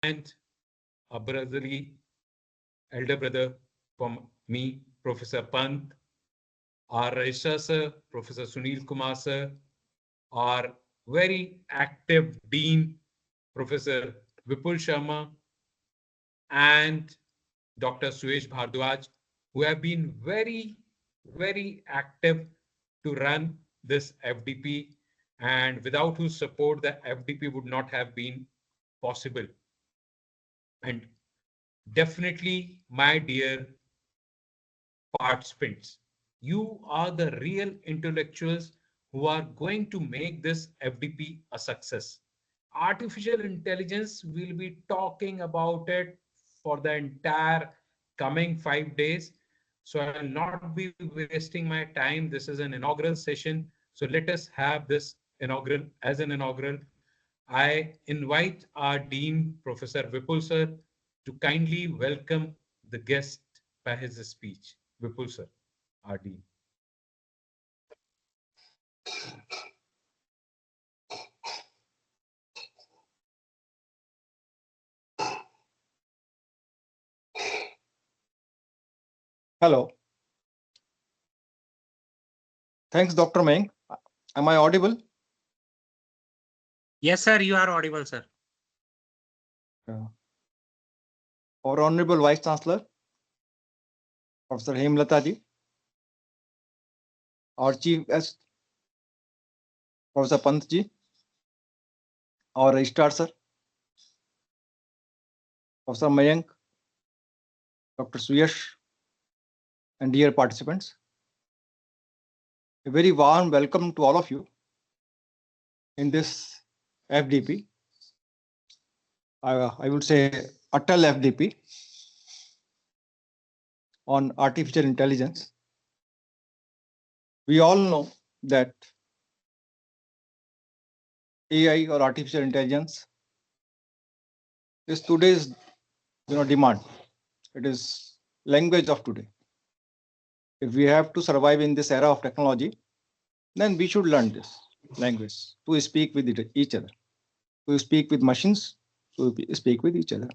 and a brotherly elder brother from me, Professor Pant, our Registrar Sir, Professor Sunil Kumar Sir, our very active Dean, Professor Vipul Sharma, and Dr. Suresh Bhardwaj, who have been very active to run this FDP, and without whose support, the FDP would not have been possible. And definitely, my dear participants, you are the real intellectuals who are going to make this FDP a success. Artificial intelligence, will be talking about it for the entire coming 5 days. So I will not be wasting my time. This is an inaugural session. So let us have this inaugural as an inaugural. I invite our Dean, Professor Vipul Sir, to kindly welcome the guest by his speech. Vipul Sir, our Dean. Hello. Thanks, Dr. Meng. Am I audible? Yes, sir, you are audible, sir. Our Honorable Vice Chancellor, Professor Hemlata ji, our Chief Guest, Professor Pant ji, our Registrar Sir, Professor Mayank, Dr. Suyash, and dear participants. A very warm welcome to all of you in this FDP. I would say Atal FDP on artificial intelligence. We all know that AI or artificial intelligence is today's demand. It is language of today. If we have to survive in this era of technology, then we should learn this language to speak with each other, to speak with machines, to speak with each other.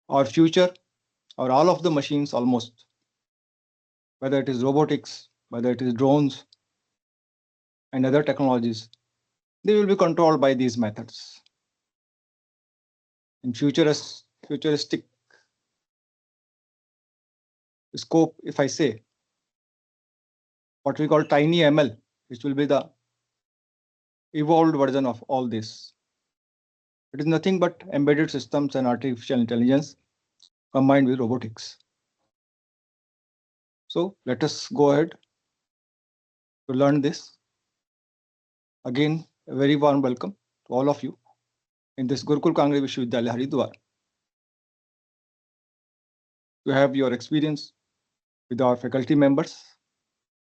Our future, or all of the machines almost, whether it is robotics, whether it is drones and other technologies, they will be controlled by these methods. In futuristic scope, if I say, what we call tiny ML, which will be the evolved version of all this. It is nothing but embedded systems and artificial intelligence combined with robotics. So let us go ahead to learn this. Again, a very warm welcome to all of you in this Gurukula Kangri Vishwavidyalaya Haridwar. To have your experience with our faculty members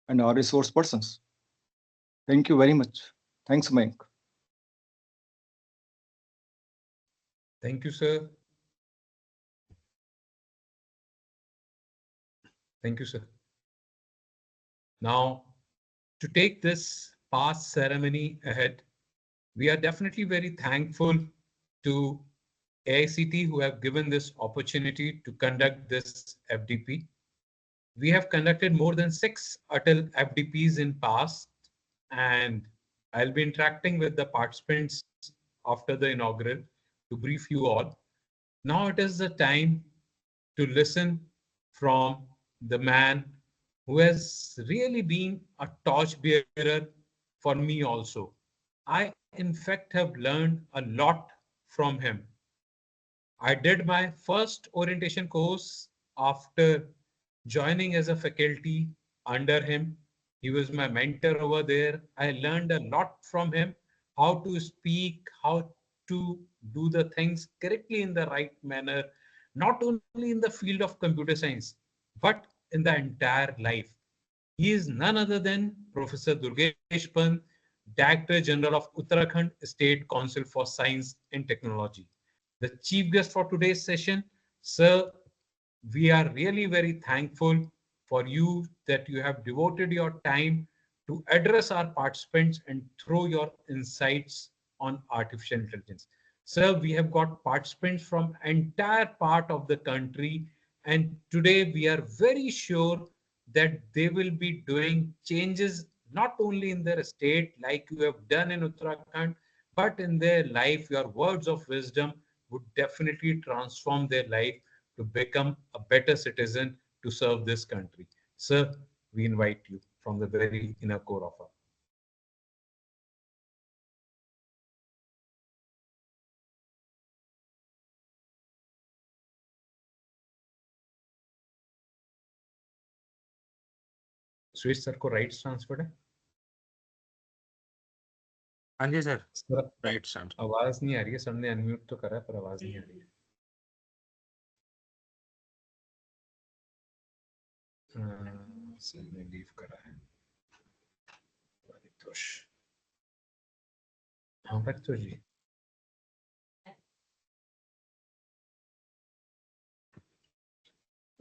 and our resource persons. Thank you very much. Thanks, Mayank. Thank you, sir. Thank you, sir. Now, to take this past ceremony ahead, we are definitely very thankful to AICT who have given this opportunity to conduct this FDP. We have conducted more than 6 Atal FDPs in past, and I'll be interacting with the participants after the inaugural to brief you all. Now it is the time to listen from the man who has really been a torchbearer for me also. I, in fact, have learned a lot from him. I did my first orientation course after joining as a faculty under him. He was my mentor over there. I learned a lot from him, how to speak, how to do the things correctly in the right manner, not only in the field of computer science, but in the entire life. He is none other than Professor Durgesh Pant, Director General of Uttarakhand State Council for Science and Technology. The chief guest for today's session, sir, we are really very thankful for you that you have devoted your time to address our participants and throw your insights on artificial intelligence. Sir, we have got participants from entire part of the country, and today we are very sure that they will be doing changes not only in their state like you have done in Uttarakhand, but in their life. Your words of wisdom would definitely transform their life to become a better citizen to serve this country. Sir, we invite you from the very inner core of our. Suresh sir को rights transferred है? हाँ जी sir, sir right sir. आवाज नहीं आ रही है, sir ने unmute तो करा पर आवाज नहीं आ रही है। सर ने लीव करा है। परितोष, हाँ परितोष जी,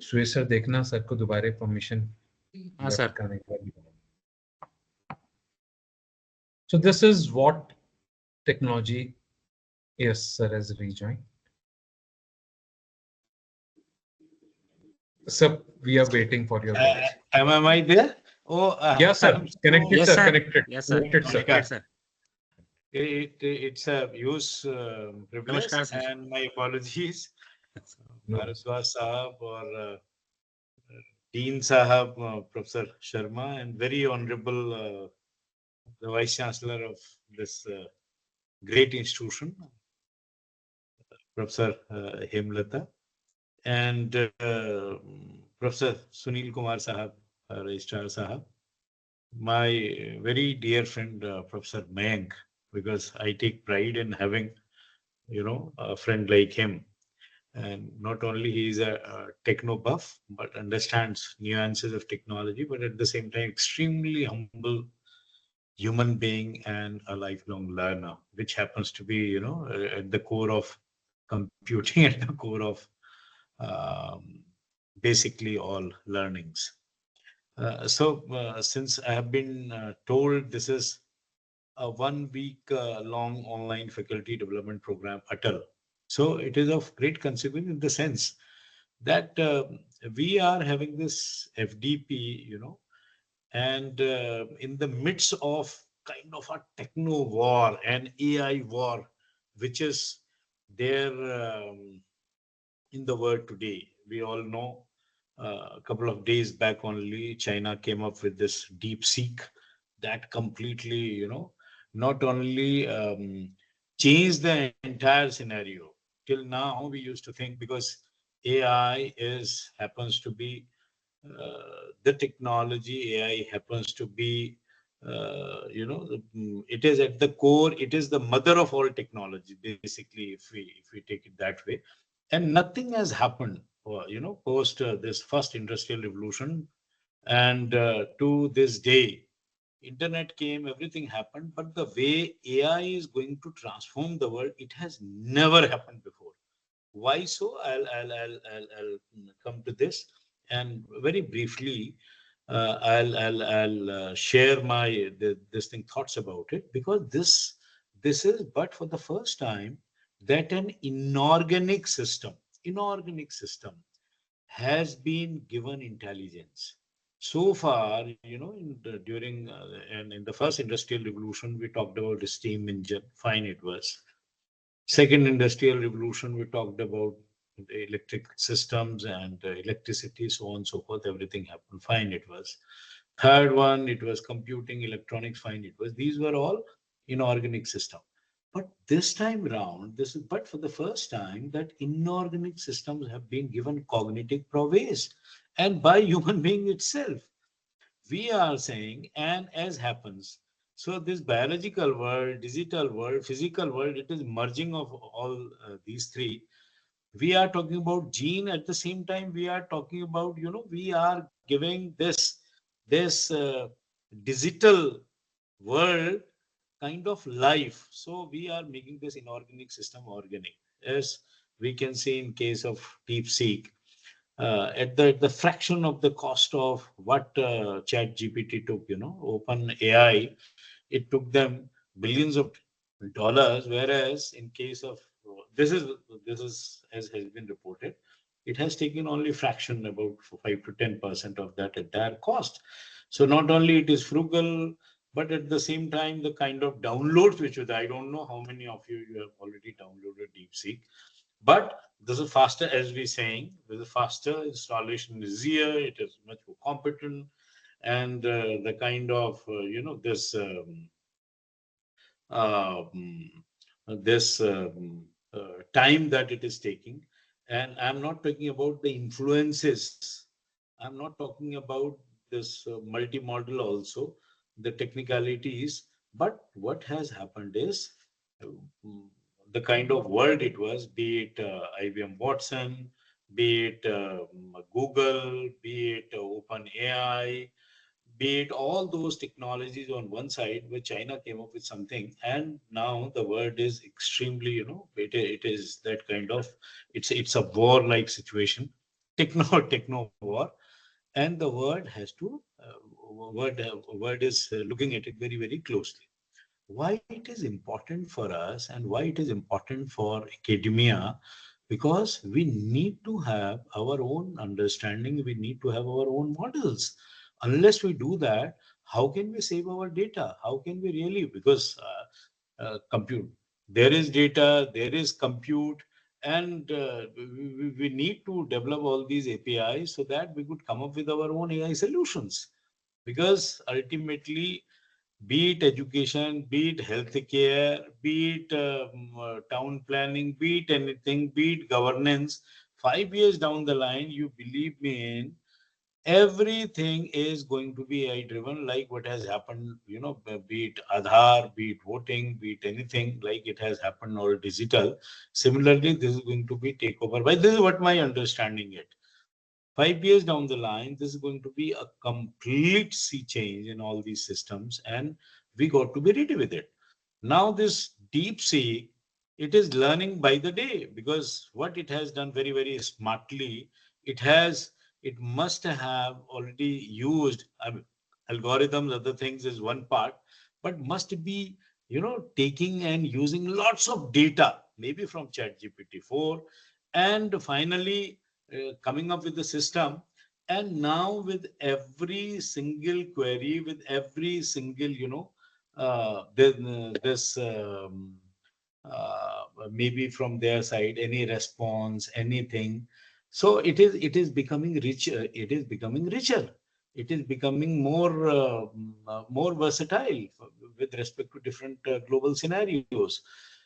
सुरेश सर देखना सर को दोबारा परमिशन हाँ सर करने के लिए। So this is what technology. Yes, sir has rejoined. Sir, we are waiting for your words. Am I there? Oh, yes, sir. Connected, yes, sir. sir. Connected. Yes, sir. Connected, sir. Yes, sir. It's a use privilege, Namaskar, sir. and my apologies. No. Haridwar Sahab or Dean Sahab, Professor Sharma, and very honorable the Vice Chancellor of this great institution, Professor Hemlata, and Professor Sunil Kumar Sahab, Registrar Sahab, my very dear friend Professor Mayank, because I take pride in having, a friend like him. And not only he is a techno buff, but understands nuances of technology, but at the same time, extremely humble human being and a lifelong learner, which happens to be, at the core of computing, at the core of basically all learnings. So since I have been told this is a 1 week long online faculty development program, ATAL. So it is of great consequence in the sense that we are having this FDP, and in the midst of kind of a techno war and AI war, which is there in the world today. We all know a couple of days back only, China came up with this DeepSeek that completely, not only changed the entire scenario. Till now, we used to think because AI happens to be the technology, AI happens to be, it is at the core, it is the mother of all technology, basically, if we take it that way. And nothing has happened, post this first industrial revolution. And to this day, internet came, everything happened, but the way AI is going to transform the world, it has never happened before. Why so? I'll come to this, and very briefly, I'll share my this thing thoughts about it, because this is but for the first time that an inorganic system has been given intelligence. So far, during and in the first industrial revolution, we talked about the steam engine. Fine, it was. Second industrial revolution, we talked about the electric systems and electricity, so on and so forth. Everything happened. Fine, it was. Third one, it was computing, electronics. Fine, it was. These were all inorganic system. But this time around, this is but for the first time that inorganic systems have been given cognitive prowess, and by human being itself. We are saying, and as happens, so this biological world, digital world, physical world, it is merging of all these three. We are talking about gene, at the same time we are talking about, we are giving this digital world kind of life. So we are making this inorganic system organic, as we can see in case of DeepSeek. At the fraction of the cost of what Chat GPT took, Open AI, it took them billions of dollars, whereas in case of this is as has been reported, it has taken only fraction, about 5 to 10% of that entire cost. So not only it is frugal, but at the same time the kind of downloads which I don't know how many of you have already downloaded DeepSeek, but this is faster, as we saying, this is faster, installation is easier, it is much more competent, and the kind of this um, time that it is taking. And I'm not talking about the influences. I'm not talking about this multi-model also, the technicalities. But what has happened is um, the kind of world it was, be it IBM Watson, be it Google, be it OpenAI, be it all those technologies on one side, where China came up with something, and now the world is extremely, it is that kind of, it's a war-like situation, techno war, and the world has to, world is looking at it very, very closely. Why it is important for us and why it is important for academia? Because we need to have our own understanding, we need to have our own models. Unless we do that, how can we save our data? How can we really, because compute, there is data, there is compute, and we need to develop all these APIs so that we could come up with our own AI solutions. Because ultimately, be it education, be it healthcare, be it town planning, be it anything, be it governance, 5 years down the line, you believe me in, everything is going to be AI driven, like what has happened, be it Aadhaar, be it voting, be it anything, like it has happened all digital. Similarly, this is going to be takeover. But this is what my understanding is. 5 years down the line, this is going to be a complete sea change in all these systems, and we got to be ready with it. Now, this deep sea, it is learning by the day, because what it has done very, very smartly, it has, it must have already used, I mean, algorithms, other things is one part, but must be, taking and using lots of data, maybe from ChatGPT 4, and finally coming up with the system. And now with every single query, with every single, this maybe from their side, any response, anything. So it is becoming richer. It is becoming richer. It is becoming more versatile with respect to different global scenarios.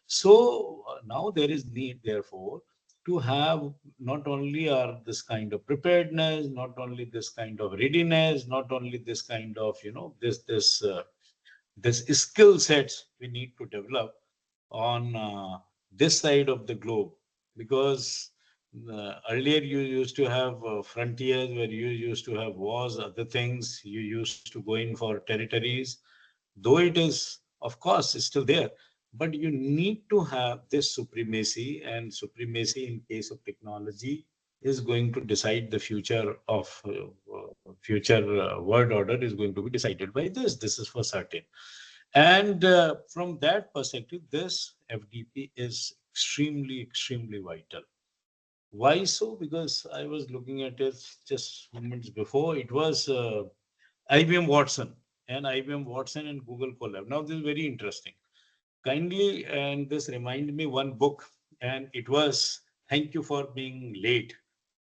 So now there is need, therefore, to have not only are this kind of preparedness, not only this kind of readiness, not only this kind of, this skill sets we need to develop on this side of the globe. Because earlier you used to have frontiers where you used to have wars, other things, you used to go in for territories, though it is, of course, is still there. But you need to have this supremacy, and supremacy in case of technology is going to decide the future of future world order is going to be decided by this. This is for certain. And from that perspective, this FDP is extremely, extremely vital. Why so? Because I was looking at it just moments before. It was IBM Watson and Google Colab. Now, this is very interesting. Kindly, and this reminded me one book, and it was Thank You for Being Late.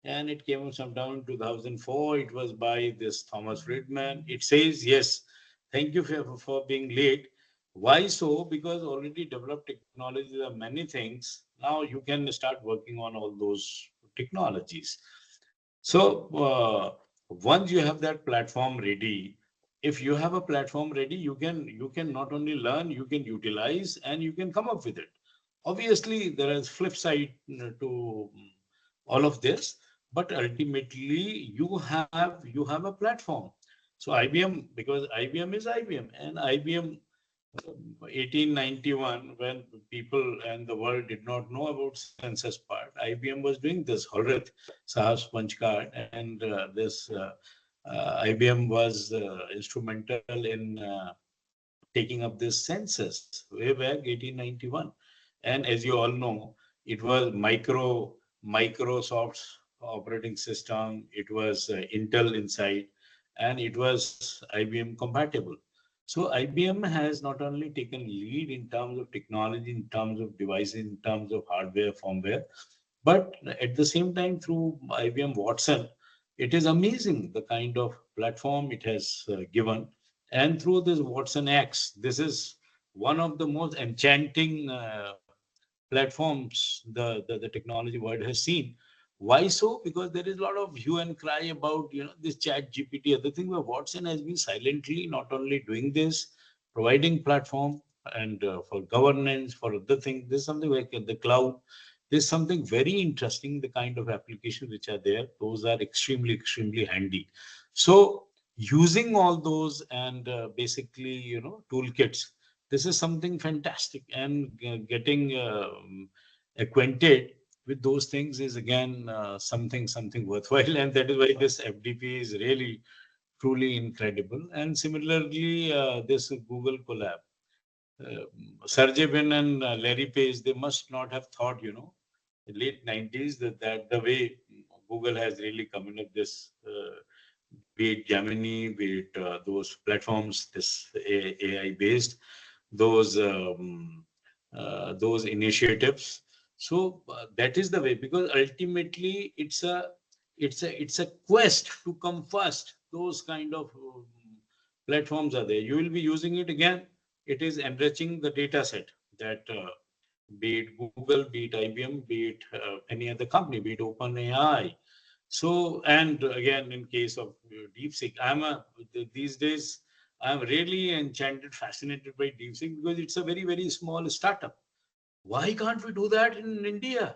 And it came out sometime in 2004. It was by this Thomas Friedman. It says, yes, thank you for being late. Why so? Because already developed technologies are many things. Now you can start working on all those technologies. So once you have that platform ready, if you have a platform ready, you can not only learn, you can utilize, and you can come up with it. Obviously, there is flip side to all of this, but ultimately you have a platform. So IBM, because IBM is IBM, and IBM 1891, when people and the world did not know about census part, IBM was doing this Holrith Sahab's punch card, and this IBM was instrumental in taking up this census way back 1891. And as you all know, it was Microsoft's operating system, it was Intel inside, and it was IBM compatible. So IBM has not only taken lead in terms of technology, in terms of devices, in terms of hardware, firmware, but at the same time through IBM Watson, it is amazing the kind of platform it has given. And through this Watson X, this is one of the most enchanting platforms the technology world has seen. Why so? Because there is a lot of hue and cry about this chat GPT, other thing, where Watson has been silently not only doing this, providing platform and for governance, for other things. There's something like the cloud. There's something very interesting, the kind of applications which are there. Those are extremely handy. So using all those and basically toolkits, this is something fantastic, and getting acquainted with those things is again something worthwhile, and that is why this FDP is really truly incredible. And similarly, this Google Colab, uh, Sergey Brin and Larry Page, they must not have thought, in late 90s, that the way Google has really come in with this, be it Gemini, be it those platforms, this AI based, those initiatives. So that is the way, because ultimately it's a quest to come first. Those kind of platforms are there. You will be using it again. It is enriching the data set that be it Google, be it IBM, be it any other company, be it OpenAI. So, and again, in case of DeepSeek, these days I'm really enchanted, fascinated by DeepSeek, because it's a very small startup. Why can't we do that in India?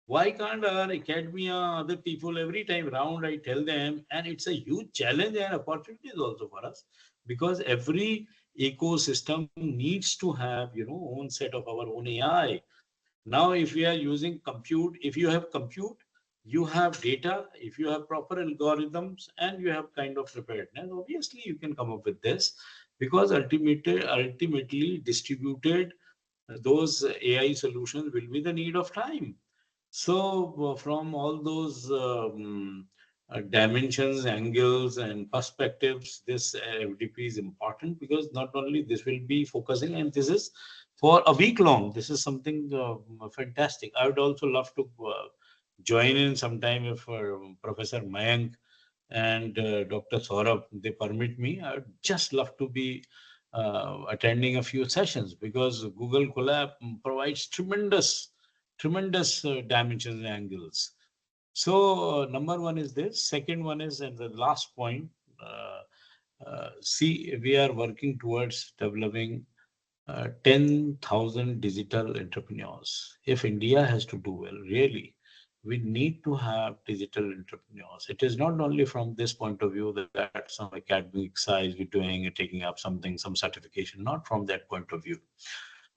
Why can't our academia, other people, every time round I tell them, and it's a huge challenge and opportunities also for us, because every ecosystem needs to have own set of our own AI. Now, if we are using compute, if you have compute, you have data, if you have proper algorithms, and you have kind of preparedness, obviously you can come up with this, because ultimately distributed those AI solutions will be the need of time. So, from all those dimensions, angles, and perspectives, this FDP is important, because not only this will be focusing, and this is for a week long. This is something fantastic. I would also love to join in sometime if Professor Mayank and Dr. Saurabh, they permit me. I would just love to be attending a few sessions, because Google Colab provides tremendous dimensions and angles. So number one is this. Second one is, and the last point, see, we are working towards developing 10,000 digital entrepreneurs. If India has to do well, really, we need to have digital entrepreneurs. It is not only from this point of view that some academic exercise we're doing and taking up something, some certification, not from that point of view.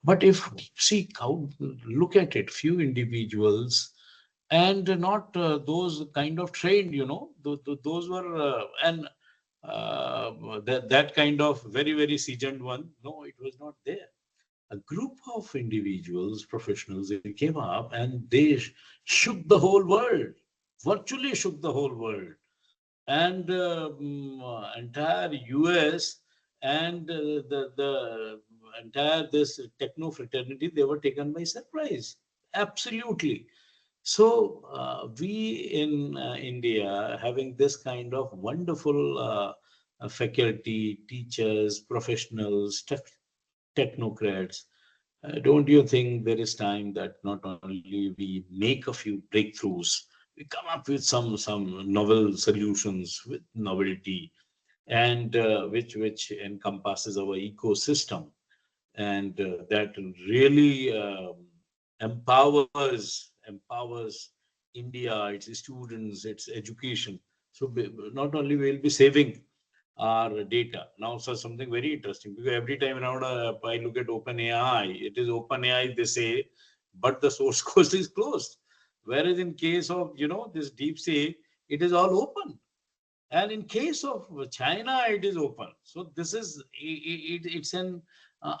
But if see how, look at it, few individuals, and not those kind of trained, those were and that kind of very seasoned one. No, it was not there. A group of individuals, professionals, they came up and they shook the whole world, virtually shook the whole world. And entire US and the entire this techno fraternity, they were taken by surprise. Absolutely. So we in India, having this kind of wonderful faculty, teachers, professionals, technocrats, don't you think there is time that not only we make a few breakthroughs, we come up with some novel solutions with novelty, and which encompasses our ecosystem, and that really empowers India, its students, its education. So not only we'll be saving our data. Now, so something very interesting, because every time around I look at OpenAI, it is OpenAI, they say, but the source code is closed. Whereas in case of this DeepSeek, it is all open. And in case of China, it is open. So this is it's an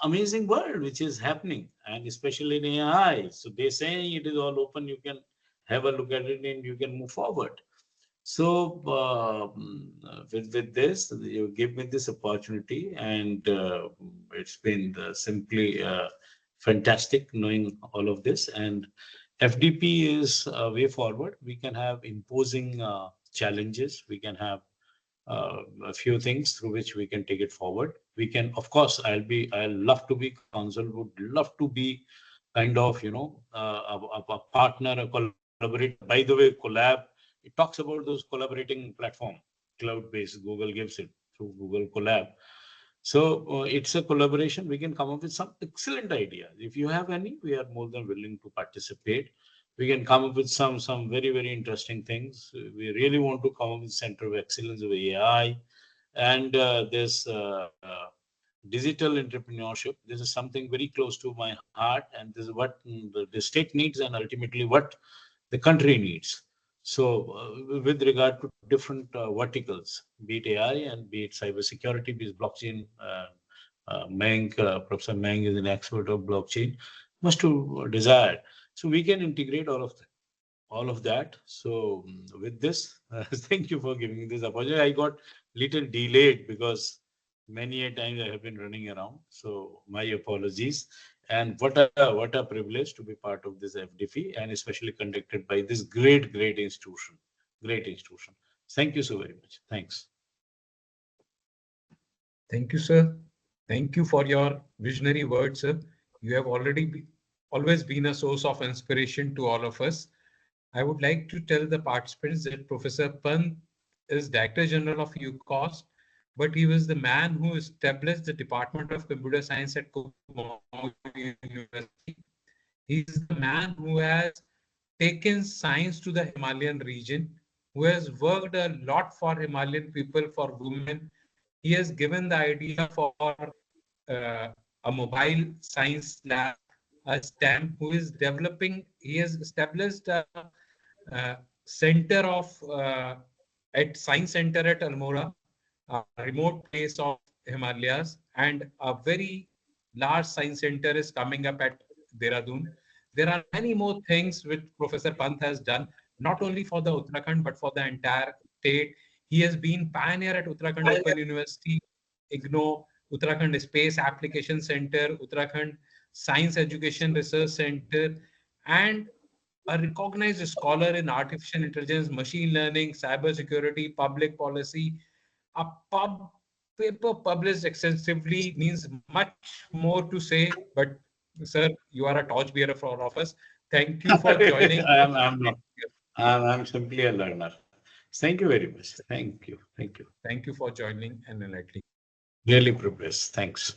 amazing world which is happening, and especially in AI. So they're saying it is all open. You can have a look at it and you can move forward. So with this, you give me this opportunity, and it's been simply fantastic knowing all of this. And FDP is a way forward. We can have imposing challenges. We can have a few things through which we can take it forward. We can, of course, I'll love to be counsel, would love to be kind of, a partner, a collaborator. By the way, Colab, it talks about those collaborating platform, cloud-based, Google gives it through Google Colab. So it's a collaboration. We can come up with some excellent ideas. If you have any, we are more than willing to participate. We can come up with some very, very interesting things. We really want to come up with center of excellence of AI, and this digital entrepreneurship. This is something very close to my heart, and this is what the state needs, and ultimately what the country needs. So, with regard to different verticals, be it AI and be it cybersecurity, be it blockchain, Professor Meng is an expert of blockchain, must to desire. So we can integrate all of that. So with this, thank you for giving me this opportunity. I got little delayed because many a times I have been running around. So my apologies. And what a privilege to be part of this FDP, and especially conducted by this great institution. Great institution. Thank you so very much. Thanks. Thank you, sir. Thank you for your visionary words, sir. You have always been a source of inspiration to all of us. I would like to tell the participants that Professor Pant is Director General of UCOS, but he was the man who established the Department of Computer Science at University. He is the man who has taken science to the Himalayan region, who has worked a lot for Himalayan people, for women. He has given the idea for a mobile science lab, a STEM, who is developing. He has established a center of at Science Center at Almora, a remote place of Himalayas, and a very large science center is coming up at Dehradun. There are many more things which Professor Pant has done, not only for the Uttarakhand, but for the entire state. He has been pioneer at Uttarakhand Open University, IGNO, Uttarakhand Space Application Center, Uttarakhand Science Education Research Center, and a recognized scholar in artificial intelligence, machine learning, cybersecurity, public policy. A paper published extensively means much more to say, but sir, you are a torchbearer for all of us. Thank you for joining. I'm not. I'm simply a learner. Thank you very much. Thank you. Thank you. Thank you for joining and enlightening. Really progress. Thanks.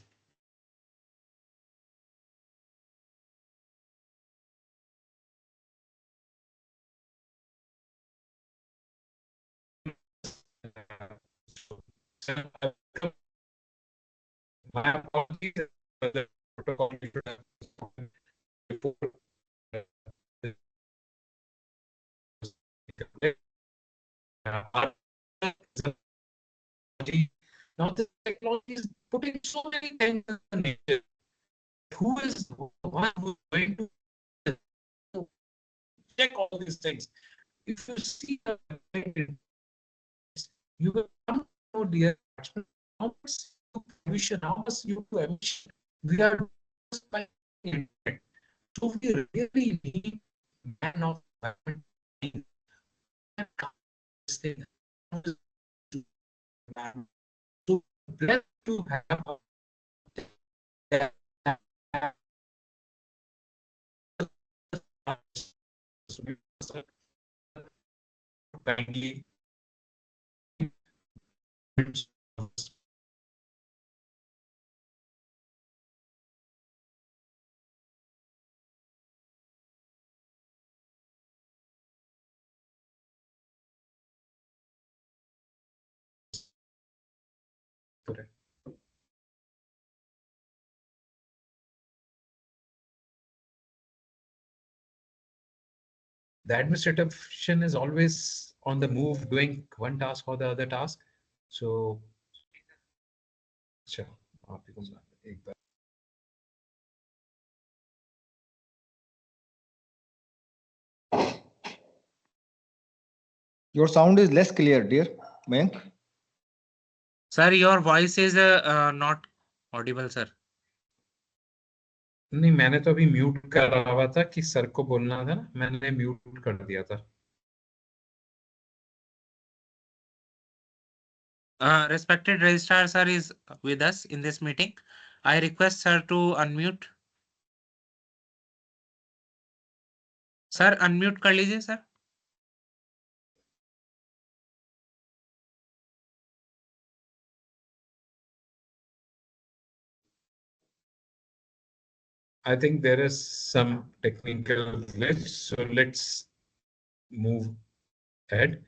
My apologies for the protocol you should have spoken before. Now the technology is putting so many things in the nature. Who is the one who's going to check all these things? If you see you will come to know, dear, how much pollution, how much CO2 emission we are doing by internet. So we really need man of environment so blessed to have kindly the administration is always on the move, doing one task or the other task. So, Your sound is less clear, dear Mayank. Sir, your voice is not audible, sir. नहीं, मैंने तो अभी mute करा हुआ था कि sir को बोलना था ना, मैंने म्यूट कर दिया था. Respected registrar sir is with us in this meeting. I request sir to unmute. Sir, unmute कर लीजिए sir. I think there is some technical glitch, so let's move ahead.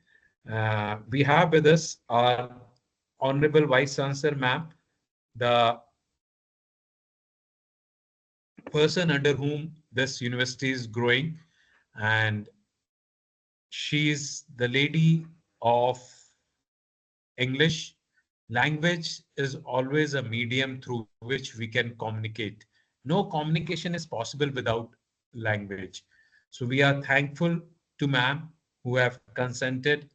We have with us our Honorable Vice Chancellor, ma'am, the person under whom this university is growing, and she's the lady of English. Language is always a medium through which we can communicate. No communication is possible without language. So we are thankful to ma'am who have consented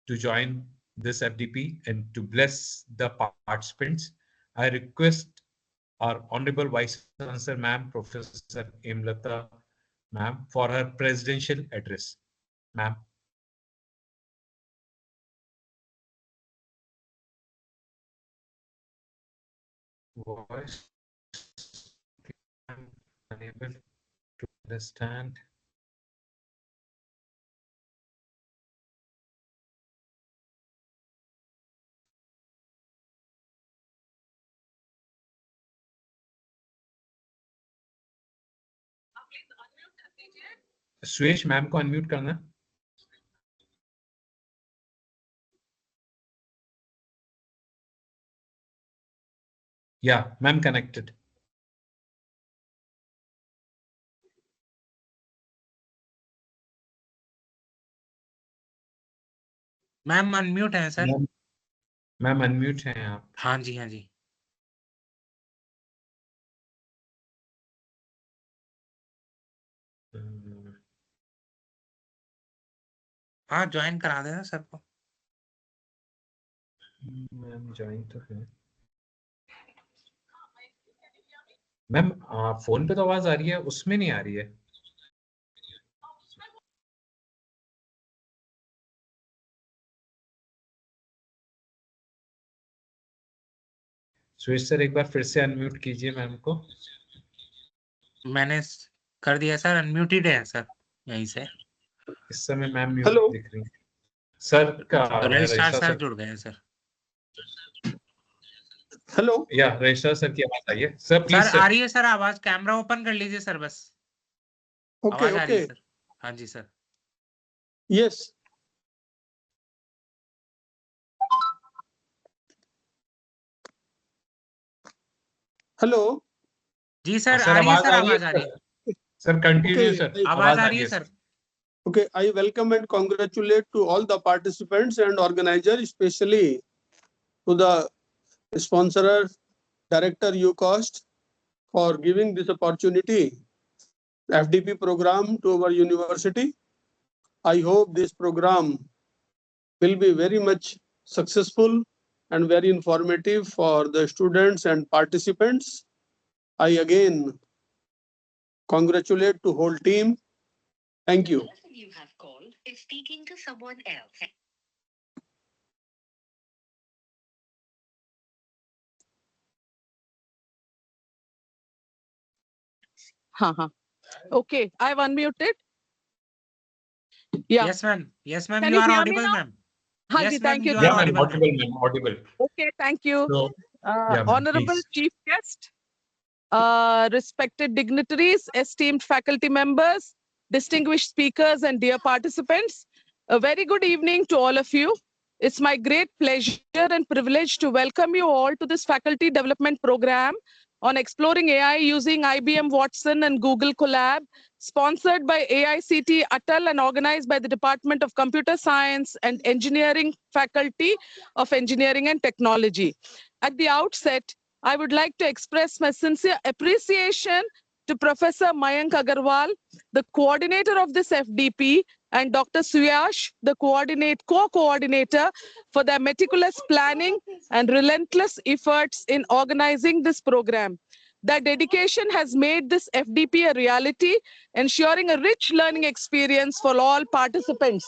to join this FDP and to bless the participants. I request our Honorable Vice Chancellor, ma'am, Professor Emlata, ma'am, for her presidential address. Ma'am. Voice. I'm unable to understand. Suyash ma'am को unmute करना. Yeah, ma'am connected. Ma'am unmute है sir. Ma'am unmute हैं आप. हाँ जी, हाँ जी. हाँ, join करा देना सर को. मैम ज्वाइन तो है. मैम फोन पे तो आवाज आ रही है, उसमें नहीं आ रही है. सुरेश सर एक बार फिर से अनम्यूट कीजिए मैम को. मैंने कर दिया सर, अनम्यूटेड है सर यहीं से. इस समय मैम म्यूट दिख रही है. सर का रजिस्ट्रार सर जुड़ गए सर. हेलो. या रजिस्ट्रार सर की आवाज आई है सर, प्लीज सर आ रही है सर आवाज. कैमरा ओपन कर लीजिए सर बस. ओके आवाज आ रही है ओके. सर. हाँ जी सर. यस. हेलो. जी सर सर आ रही है आवाज सर. आ रही आवाज आ है रही है सर. Continue Okay, sir. आवाज आ रही है sir. Okay, I welcome and congratulate to all the participants and organizers, especially to the sponsorer, Director UCOST, for giving this opportunity, FDP program to our university. I hope this program will be very much successful and very informative for the students and participants. I again congratulate to whole team. Thank you. The person you have called is speaking to someone else. Okay, I've unmuted. Yeah. Yes ma'am. Yes ma'am. Can You you are hear me audible now? ma'am. Haan Yes ji, ma'am. thank you. You Yeah, are ma'am, audible. audible, ma'am, audible. Okay, thank you. So, yeah, ma'am, Honorable please. Chief Guest, respected dignitaries, esteemed faculty members, distinguished speakers, and dear participants, a very good evening to all of you. It's my great pleasure and privilege to welcome you all to this faculty development program on exploring AI using IBM Watson and Google Colab, sponsored by AICT Atal and organized by the Department of Computer Science and Engineering Faculty of Engineering and Technology. At the outset, I would like to express my sincere appreciation to Professor Mayank Agarwal, the coordinator of this FDP, and Dr. Suyash, the co-coordinator, for their meticulous planning and relentless efforts in organizing this program. Their dedication has made this FDP a reality, ensuring a rich learning experience for all participants.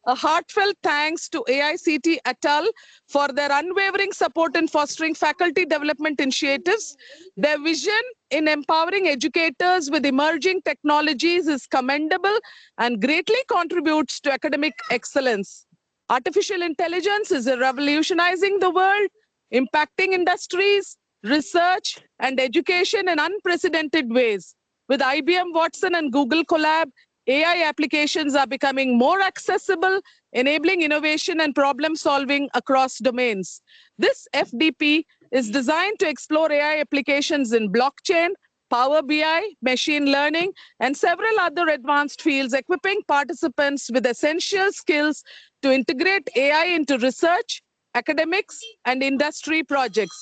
A heartfelt thanks to AICT et al. For their unwavering support in fostering faculty development initiatives. Their vision in empowering educators with emerging technologies is commendable and greatly contributes to academic excellence. Artificial intelligence is revolutionizing the world, impacting industries, research, and education in unprecedented ways. With IBM Watson and Google Colab, AI applications are becoming more accessible, enabling innovation and problem solving across domains. This FDP is designed to explore AI applications in blockchain, Power BI, machine learning, and several other advanced fields, equipping participants with essential skills to integrate AI into research, academics, and industry projects.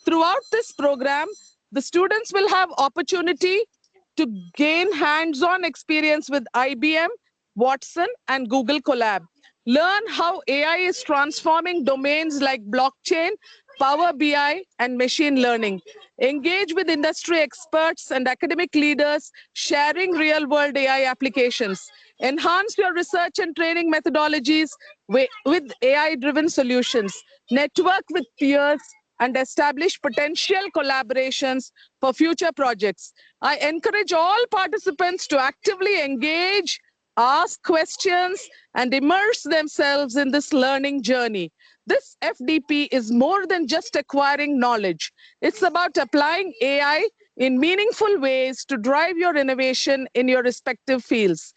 Throughout this program, the students will have opportunity to gain hands-on experience with IBM, Watson, and Google Colab. Learn how AI is transforming domains like blockchain, Power BI, and machine learning. Engage with industry experts and academic leaders sharing real-world AI applications. Enhance your research and training methodologies with AI-driven solutions. Network with peers and establish potential collaborations for future projects. I encourage all participants to actively engage, ask questions, and immerse themselves in this learning journey. This FDP is more than just acquiring knowledge. It's about applying AI in meaningful ways to drive your innovation in your respective fields.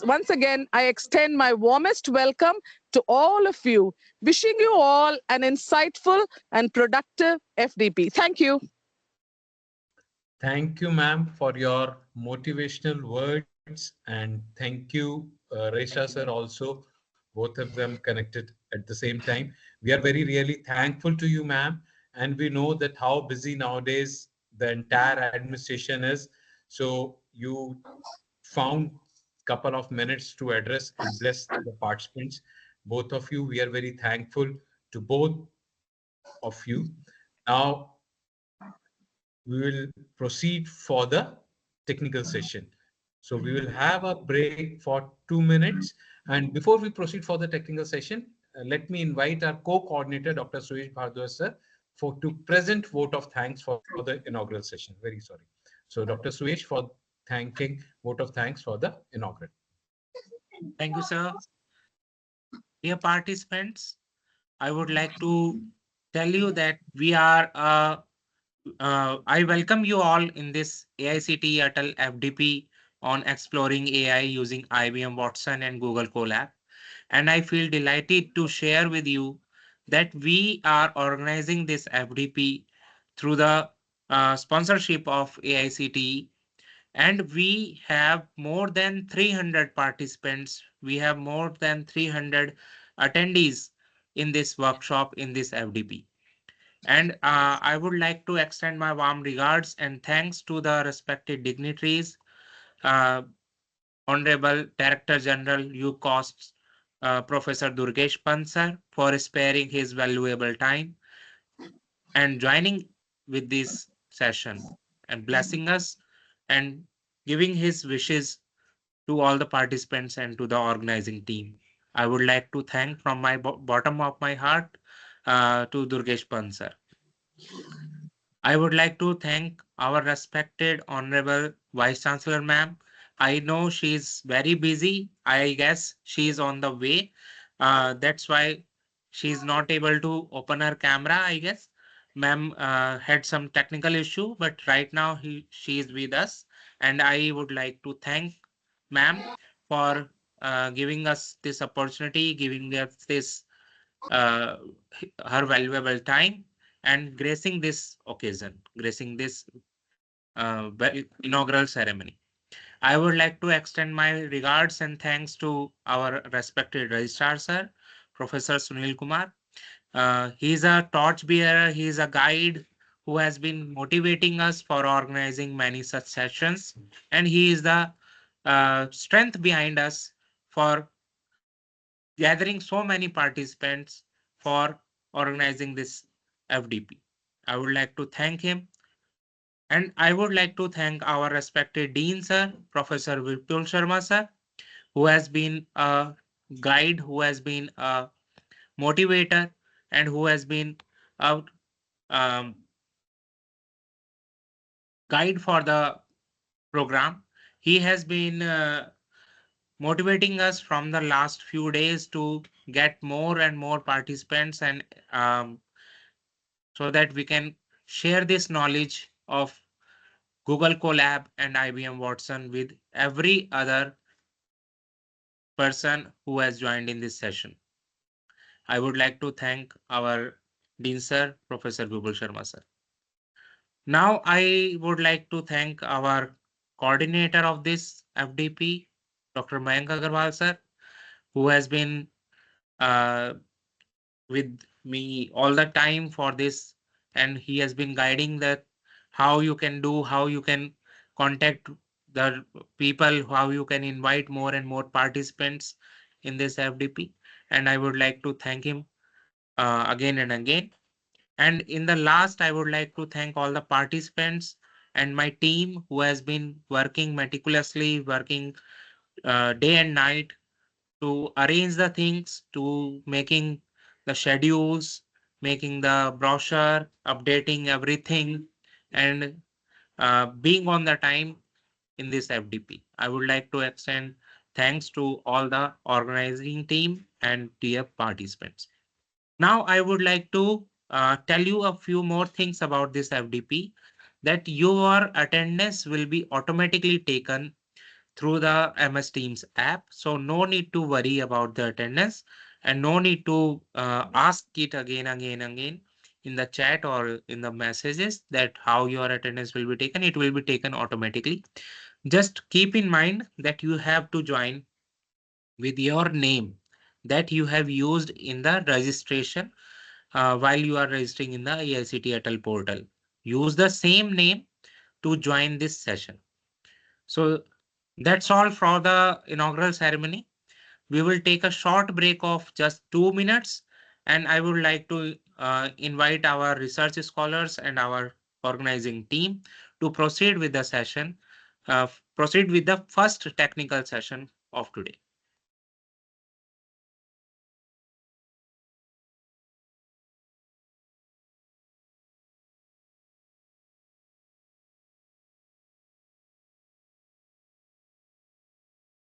Once again, I extend my warmest welcome to all of you, wishing you all an insightful and productive FDP. Thank you. Thank you, ma'am, for your motivational words, and thank you, Resha sir, also, both of them connected at the same time. We are very really thankful to you, ma'am, and we know that how busy nowadays the entire administration is. So you found couple of minutes to address and bless the participants. Both of you, we are very thankful to both of you. Now we will proceed for the technical session. So we will have a break for 2 minutes. And before we proceed for the technical session, let me invite our co-coordinator, Dr. Suyash Bhardwaj sir, to present vote of thanks for the inaugural session. Very sorry. So Dr. Suyash for thanking, vote of thanks for the inaugural. Thank you, sir. Dear participants, I would like to tell you that I welcome you all in this AICT Atal FDP on exploring AI using IBM Watson and Google Colab. And I feel delighted to share with you that we are organizing this FDP through the sponsorship of AICTE. And we have more than 300 participants. We have more than 300 attendees in this workshop, in this FDP. And I would like to extend my warm regards and thanks to the respected dignitaries, Honorable Director General UCOST, Professor Durgesh Pansar, for sparing his valuable time and joining with this session and blessing us and giving his wishes to all the participants and to the organizing team. I would like to thank from my bottom of my heart to Durgesh Pansar. I would like to thank our respected Honorable Vice Chancellor ma'am. I know she's very busy. I guess she's on the way. That's why she's not able to open her camera, I guess. Ma'am had some technical issue, but right now she is with us. And I would like to thank ma'am for giving us this opportunity, giving us this her valuable time and gracing this occasion, gracing this inaugural ceremony. I would like to extend my regards and thanks to our respected registrar sir, Professor Sunil Kumar. He is a torch bearer, he is a guide who has been motivating us for organizing many such sessions, and he is the strength behind us for gathering so many participants for organizing this FDP. I would like to thank him. And I would like to thank our respected Dean, sir, Professor Vipul Sharma, sir, who has been a guide, who has been a motivator, and who has been a guide for the program. He has been motivating us from the last few days to get more and more participants, and so that we can share this knowledge of Google Colab and IBM Watson with every other person who has joined in this session. I would like to thank our Dean Sir, Professor Vipul Sharma Sir. Now I would like to thank our coordinator of this FDP, Dr. Mayank Agarwal Sir, who has been with me all the time for this, and he has been guiding that how you can do, how you can contact the people, how you can invite more and more participants in this FDP. And I would like to thank him again and again. And in the last, I would like to thank all the participants and my team who has been working meticulously, working day and night to arrange the things, to making the schedules, making the brochure, updating everything, and being on the time in this FDP. I would like to extend thanks to all the organizing team and dear participants. Now I would like to tell you a few more things about this FDP, that your attendance will be automatically taken through the MS Teams app. So no need to worry about the attendance, and no need to ask it again in the chat or in the messages that how your attendance will be taken. It will be taken automatically. Just keep in mind that you have to join with your name that you have used in the registration while you are registering in the AICTE Atal portal. Use the same name to join this session. So that's all for the inaugural ceremony. We will take a short break of just 2 minutes, and I would like to invite our research scholars and our organizing team to proceed with the session, proceed with the first technical session of today.